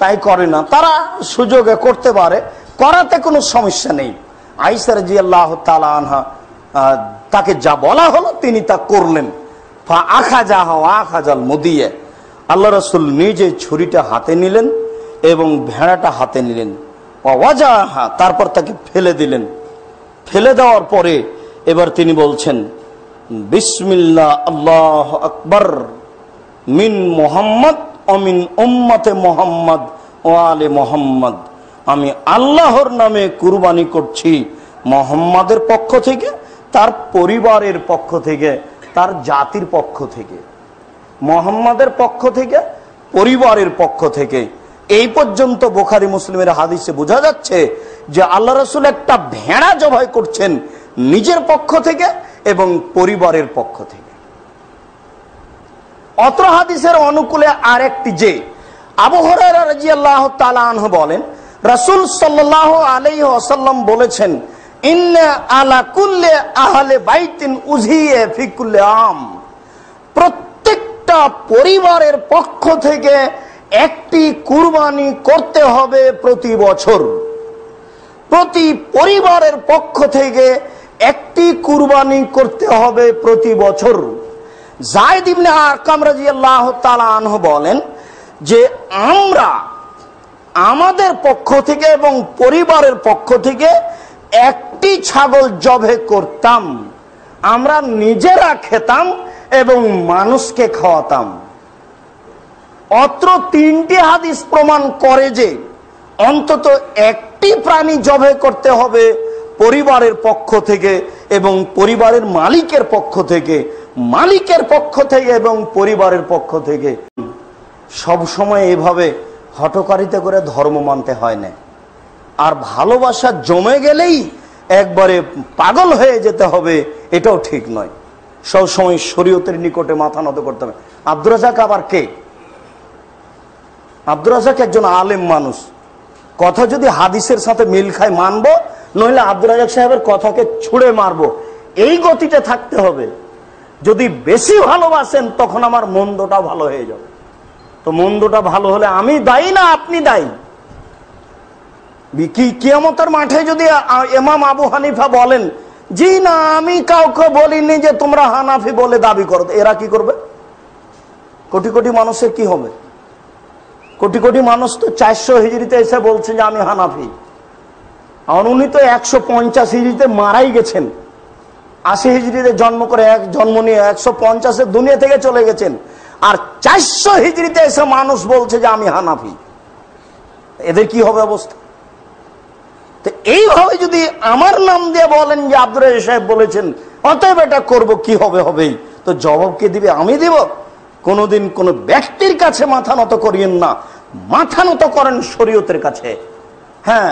তাই করে না। তারা সুযোগে করতে পারে, করাতে কোনো সমস্যা নেই। আয়েশা রাদিয়াল্লাহু তাআলা আনহা তাকে যা বলা হলো তিনি তা করলেন। ফা আখাযাহা ওয়া আখাযাল মুদিয়া, আল্লাহ রাসূল নিজে ছুরিটা হাতে নিলেন এবং ভেড়াটা হাতে নিলেন। ওয়াজাহা, তারপর তাকে ফেলে দিলেন। ফেলে দেওয়ার পরে এবার তিনি বলছেন বিসমিল্লাহ আল্লাহু আকবার মিন মুহাম্মদ ও মিন উম্মতে মুহাম্মদ ও আলে মুহাম্মদ। আমি আল্লাহর নামে কুরবানি করছি, মুহাম্মাদের পক্ষ থেকে, তার পরিবারের পক্ষ থেকে, তার জাতির পক্ষ থেকে। মুহাম্মাদের পক্ষ থেকে, পরিবারের পক্ষ থেকে। এই পর্যন্ত বুখারী মুসলিমের হাদিসে বোঝা যাচ্ছে যে আল্লাহ রাসূল একটা ভেড়া জবাই করছেন নিজের পক্ষ থেকে এবং পরিবারের পক্ষ থেকে। অত্র হাদিসের অনুকূলে আরেকটি, যে আবু হুরায়রা রাদিয়াল্লাহু তাআলা আনহু বলেন, রাসূল সাল্লাল্লাহু আলাইহি ওয়াসাল্লাম বলেছেন, ইন্না আলা কুল্লি আহলি বাইতিন উযহিয়া ফি কুল্লি আম, প্রত্যেকটা পরিবারের পক্ষ থেকে একটি কুরবানি করতে হবে প্রতি বছর। প্রতি পরিবারের পক্ষ থেকে একটি কুরবানি করতে হবে প্রতি বছর। যায়েদ ইবনে আরকাম রাদিয়াল্লাহু তাআলা আনহু বলেন যে আমরা আমাদের পক্ষ থেকে এবং পরিবারের পক্ষ থেকে একটি ছাগল জবে করতাম, আমরা নিজেরা খেতাম এবং মানুষকে খাওয়াতাম। অত্র তিনটি হাদিস প্রমাণ করে যে অন্তত একটি প্রাণী জবে করতে হবে পরিবারের পক্ষ থেকে এবং পরিবারের মালিকের পক্ষ থেকে, মালিকের পক্ষ থেকে এবং পরিবারের পক্ষ থেকে। সব সময় এভাবে হঠকারিতা করে ধর্ম মানতে হয় না। আর ভালোবাসা জমে গেলেই একবারে পাগল হয়ে যেতে হবে, এটাও ঠিক নয়। সব সময় শরীয়তের নিকটে মাথা নত করতে হবে। আব্দুর রাজ্জাক আবার কে? আব্দুর রাজ্জাক একজন আলেম মানুষ, কথা যদি হাদিসের সাথে মিল খায় মানবো, নইলে আব্দুর রাজ্জাক সাহেবের কথাকে ছুঁড়ে মারবো, এই গতিতে থাকতে হবে। যদি বেশি ভালোবাসেন তখন আমার মন্দটা ভালো হয়ে যাবে। তো মন্দটা ভালো হলে আমি দায়ী না আপনি দায়ী? কিয়ামতের মাঠে যদি ইমাম আবু হানিফা বলেন, জি না আমি কাউকে বলিনি যে তোমরা হানাফি বলে দাবি করো, এরা কি করবে? কোটি কোটি মানুষের কি হবে? কোটি কোটি মানুষ তো 400 হিজরিতে এসে বলছে যে আমি হানাফি, আর উনি তো 150 হিজরিতে মারাই গেছেন। 80 হিজরিতে জন্ম নিয়ে 150 দুনিয়া থেকে চলে গেছেন, আর 400 হিজরিতে এসে মানুষ বলছে যে আমি হানাফি। এদের কি হবে অবস্থা? তো এইভাবে যদি আমার নাম দিয়ে বলেন যে আব্দুর রাজ্জাক সাহেব বলেছেন, অতএব এটা করবো, কি হবে হবেই, তো জবাব কে দিবে? আমি দিব? কোনোদিন কোন ব্যক্তির কাছে মাথা নত করিয়েন না, মাথা নত করেন শরীয়তের কাছে। হ্যাঁ,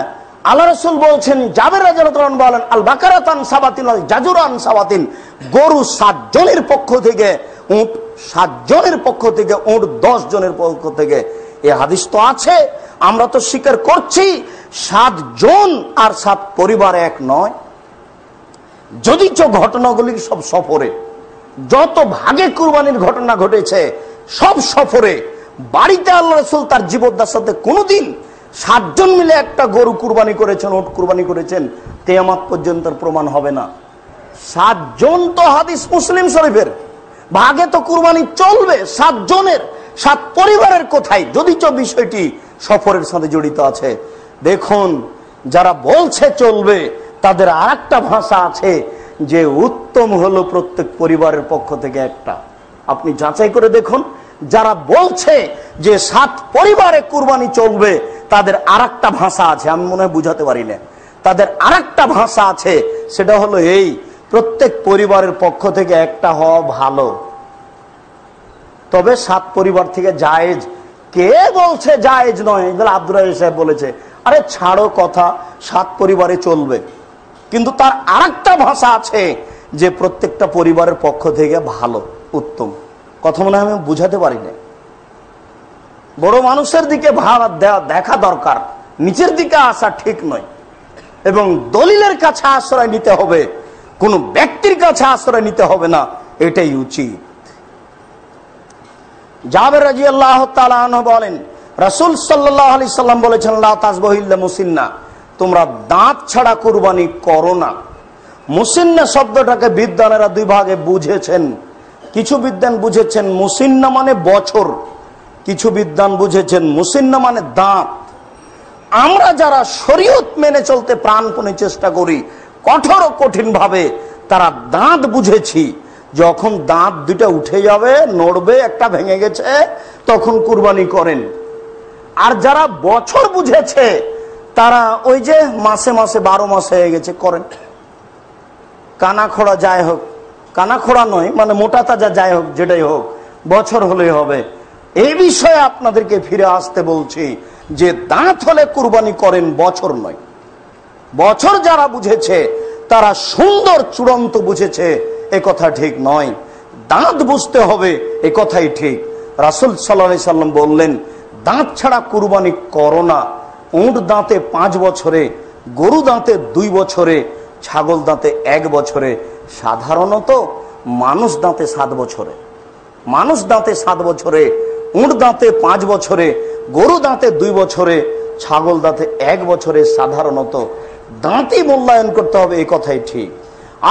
আল্লাহ রাসূল বলছেন, জাবের রাদিয়াল্লাহু আনহু বলেন, আল বাকারাতান সাবাতিন ওয়াল জাজুরান সাবাতিন, গরু 7 জনের পক্ষ থেকে, উট 7 জনের পক্ষ থেকে, উট 10 জনের পক্ষ থেকে। এই হাদিস তো আছে, আমরা তো স্বীকার করছি 7 জন আর 7 পরিবার এক নয়। যদিচ ঘটনাগুলি সব সফরে, যত ভাগে কুরবানির ঘটনা ঘটেছে সব সফরে। বাড়িতে আল্লাহ রাসূল তার জীবদ্দশাতে কোনোদিন 7 জন মিলে একটা গরু কুরবানি করেছেন, উট কুরবানি করেছেন, কিয়ামত পর্যন্ত প্রমাণ হবে না। 7 জন তো হাদিস মুসলিম শরীফের, ভাগে তো কুরবানি চলবে 7 জনের, 7 পরিবারের কোথায়? যদিচ বিষয়টি সফরের সাথে জড়িত আছে। দেখুন, যারা বলছে চলবে তাদের আরেকটা ভাষা আছে যে উত্তম হলো প্রত্যেক পরিবারের পক্ষ থেকে একটা। আপনি যাচাই করে দেখুন, যারা বলছে যে 7 পরিবারে কুরবানি চলবে তাদের আরেকটা ভাষা আছে, আমি মনে হয় বুঝাতে পারি না। তাদের আরেকটা ভাষা আছে, সেটা হলো এই, প্রত্যেক পরিবারের পক্ষ থেকে একটা হওয়া ভালো, তবে 7 পরিবার থেকে জায়েজ। কে বলছে জায়েজ নয়? আব্দুর রাজ্জাক সাহেব বলেছে। আরে ছাড়ো কথা, 7 পরিবারে চলবে, কিন্তু তার আরেকটা ভাষা আছে যে প্রত্যেকটা পরিবারের পক্ষ থেকে ভালো, উত্তম। কথা মনে হয় আমি বুঝাতে পারি না। বড় মানুষের দিকে দেখা দরকার, নিচের দিকে আসা ঠিক নয়। এবং দলিলের কাছে আশ্রয় নিতে হবে, কোন ব্যক্তির কাছে আশ্রয় নিতে হবে না, এটাই উচিত। জাবের রাদিয়াল্লাহু তাআলা আনহু বলেন, রাসূল সাল্লাল্লাহু আলাইহি সাল্লাম বলেছেন, লা তাযবাহু ইল্লা মুসিন্না, তোমরা দাঁত ছাড়া কুরবানি করো না। মুসিন্না শব্দটাকে বিদ্বানেরা 2 ভাগে বুঝেছেন। কিছু বিদ্বান বুঝেছেন মুসিন্না মানে বছর, কিছু বিদ্বান বুঝেছেন মুসিন্না মানে দাঁত। আমরা যারা শরীয়ত মেনে চলতে প্রাণপণে চেষ্টা করি কঠোর কঠিন ভাবে, তারা দাঁত বুঝেছি। যখন দাঁত 2টা উঠে যাবে, নড়বে, একটা ভেঙে গেছে, তখন কুরবানি করেন। আর যারা বছর বুঝেছে তারা ওই যে মাসে মাসে 12 মাস হয়ে গেছে করেন। কানা খোড়া যাই হোক, কানা খোড়া নয় মানে মোটা তাজা যাই হোক, যেটাই হোক, বছর হলেই হবে। এই বিষয়ে আপনাদেরকে ফিরে আসতে বলছি যে দাঁত হলে কুরবানি করেন, বছর নয়। বছর যারা বুঝেছে তারা সুন্দর চূড়ান্ত বুঝেছে, এ কথা ঠিক নয়। দাঁত বুঝতে হবে, এ কথাই ঠিক। রাসূল সাল্লাল্লাহু আলাইহি সাল্লাম বললেন, দাঁত ছাড়া কুরবানি করো না। উট দাঁতে 5 বছরে, গরু দাঁতে 2 বছরে, ছাগল দাঁতে 1 বছরে, সাধারণত মানুষ দাঁতে 7 বছরে। মানুষ দাঁতে 7 বছরে, উট দাঁতে 5 বছরে, গরু দাঁতে 2 বছরে, ছাগল দাঁতে 1 বছরে। সাধারণত দাঁতই মূল্যায়ন করতে হবে, এই কথাই ঠিক।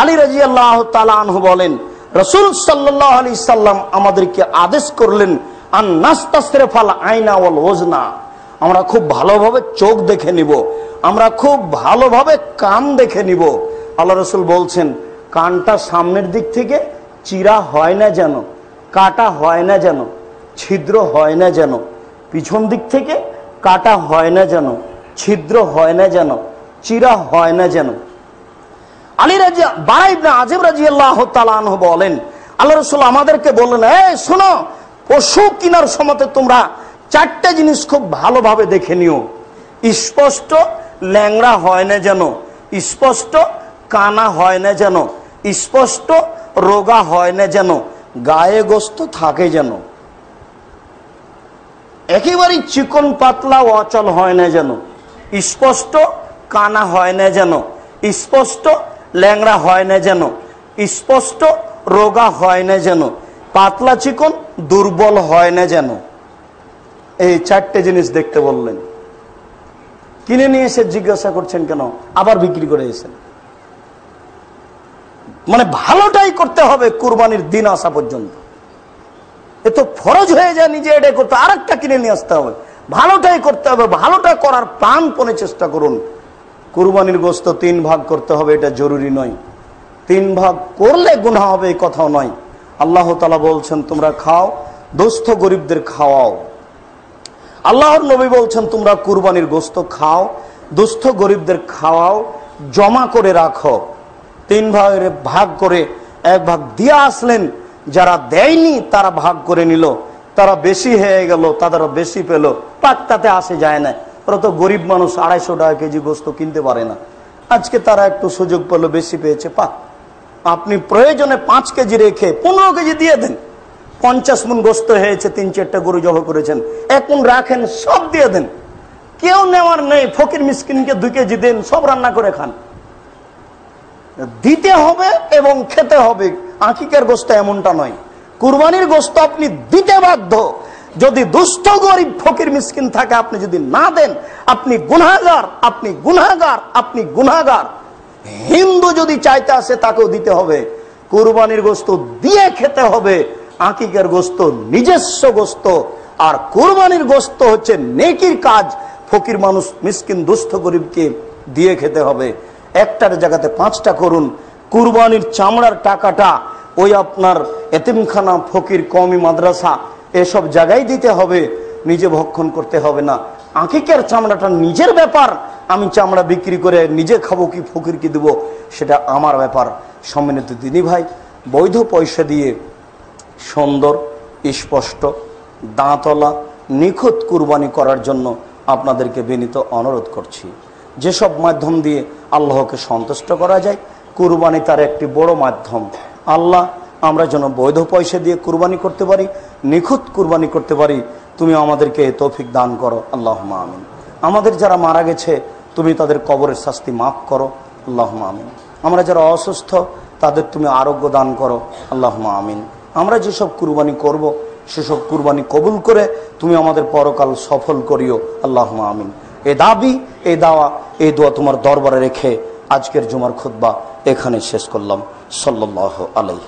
আলী রাদিয়াল্লাহু তাআলা আনহু বলেন, রাসূল সাল্লাল্লাহু আলাইহি সাল্লাম আমাদেরকে আদেশ করলেন, আন নাস্তাসরিফাল আইনা ওয়াল ওজনা। আমরা খুব ভালোভাবে চোখ দেখে নিব, আমরা খুব ভালোভাবে কান দেখে নিব। আল্লাহ রাসূল বলছেন, কানটা সামনের দিক থেকে চিরা হয় না যেন, কাটা হয় না যেন, ছিদ্র হয় না যেন, পিছন দিক থেকে কাটা হয় না যেন, ছিদ্র হয় না যেন, চিরা হয় না যেন। আলী বারা ইবনে আযিব রাদিয়াল্লাহু তাআলা আনহু বলেন, আল্লাহ রাসূল আমাদেরকে বললেন, এই শোনো, পশু কেনার সময় তোমরা 4টা জিনিস খুব ভালোভাবে দেখে নিও। স্পষ্ট ল্যাংড়া হয় না যেন, স্পষ্ট কানা হয় না যেন, স্পষ্ট রোগা হয় না যেন, গায়ে গোস্ত থাকে যেন, একেবারেই চিকন পাতলা অচল হয় না যেন, স্পষ্ট কানা হয় না যেন, স্পষ্ট ল্যাংড়া হয় না যেন, স্পষ্ট রোগা হয় না যেন, পাতলা চিকন দুর্বল হয় না যেন। এই 4টে জিনিস দেখতে বললেন। কিনে নিয়ে এসে জিজ্ঞাসা করছেন কেন, আবার বিক্রি করে এসেছেন? মানে ভালোটাই করতে হবে কুরবানির দিন আসা পর্যন্ত। এ তো ফরজ হয়ে যায় নিজে এটা করতে, আরেকটা কিনে নিয়ে আসতে হবে। ভালোটাই করতে হবে, ভালোটা করার প্রাণপণে চেষ্টা করুন। কুরবানির গোশত 3 ভাগ করতে হবে, এটা জরুরি নয়। 3 ভাগ করলে গুনাহ হবে, এই কথাও নয়। আল্লাহ তাআলা বলছেন, তোমরা খাও, দুস্থ গরিবদের খাওয়াও। আল্লাহর নবী বলছেন, তোমরা কুরবানির গোশত খাও, দুস্থ গরিবদের খাওয়াও, জমা করে রাখো। 3 ভাগের ভাগ করে 1 ভাগ দিয়ে আসলেন। যারা দেয়নি তারা ভাগ করে নিল, তারা বেশি হয়ে গেল, তাদের বেশি পেল, পাক্তাতে আসে যায় না। ওরা তো গরিব মানুষ, 250 টাকা কেজি গোশত কিনতে পারে না। আজকে তারা একটু সুযোগ পেল, বেশি পেয়েছে, পাক। আপনি প্রয়োজনে 5 কেজি রেখে 15 কেজি দিয়ে দেন। 50 মণ গোশত হয়েছে, 3-4টা গরু জবাই করেছেন, 1 মণ রাখেন, সব দিয়ে দেন। কেউ নেওয়ার নেই, ফকির মিসকিনকে 2 কেজি দেন, সব রান্না করে খান। দিতে হবে এবং খেতে হবে। আকিকার গোশত এমনটা নয়, কুরবানির গোশত আপনি দিতে বাধ্য। যদি দুস্থ গরিব ফকির মিসকিন থাকে, আপনি যদি না দেন, আপনি গুনাহগার, আপনি গুনাহগার, আপনি গুনাহগার। হিন্দু যদি চাইতে আসে, তাকেও দিতে হবে। কুরবানির গোশত দিয়ে খেতে হবে। আকিকার গোশত নিজস্ব গোশত, আর কুরবানির গোশত হচ্ছে নেকির কাজ। ফকির মানুষ, মিসকিন, দুস্থ গরিবকে দিয়ে খেতে হবে। একটার জায়গাতে 5টা করুন। কুরবানির চামড়ার টাকাটা ওই আপনার এতিমখানা, ফকির, কওমি মাদ্রাসা, এসব জায়গায় দিতে হবে, নিজে ভক্ষণ করতে হবে না। আকিকার চামড়াটা নিজের ব্যাপার। আমি চামড়া বিক্রি করে নিজে খাবো কি ফকিরকে দেবো, সেটা আমার ব্যাপার। সম্মানিত দিনী ভাই, বৈধ পয়সা দিয়ে সুন্দর, স্পষ্ট, দাঁতওয়ালা, নিখুঁত কুরবানি করার জন্য আপনাদেরকে বিনীত অনুরোধ করছি। যেসব মাধ্যম দিয়ে আল্লাহকে সন্তুষ্ট করা যায়, কুরবানি তার একটি বড় মাধ্যম। আল্লাহ, আমরা যেন বৈধ পয়সা দিয়ে কুরবানি করতে পারি, নিখুঁত কুরবানি করতে পারি। তুমি আমাদেরকে তৌফিক দান করো, আল্লাহুম্মা আমিন। আমাদের যারা মারা গেছে, তুমি তাদের কবরের শাস্তি মাফ করো, আল্লাহুম্মা আমিন। আমরা যারা অসুস্থ, তাদের তুমি আরোগ্য দান করো, আল্লাহুম্মা আমিন। আমরা যেসব কুরবানি করব, সেসব কুরবানি কবুল করে তুমি আমাদের পরকাল সফল করিও, আল্লাহুম্মা আমিন। এই দাবি, এই দাওয়া, এই দোয়া তোমার দরবারে রেখে আজকের জুমার খুতবা এখানে শেষ করলাম। সাল্লাল্লাহু আলাইহি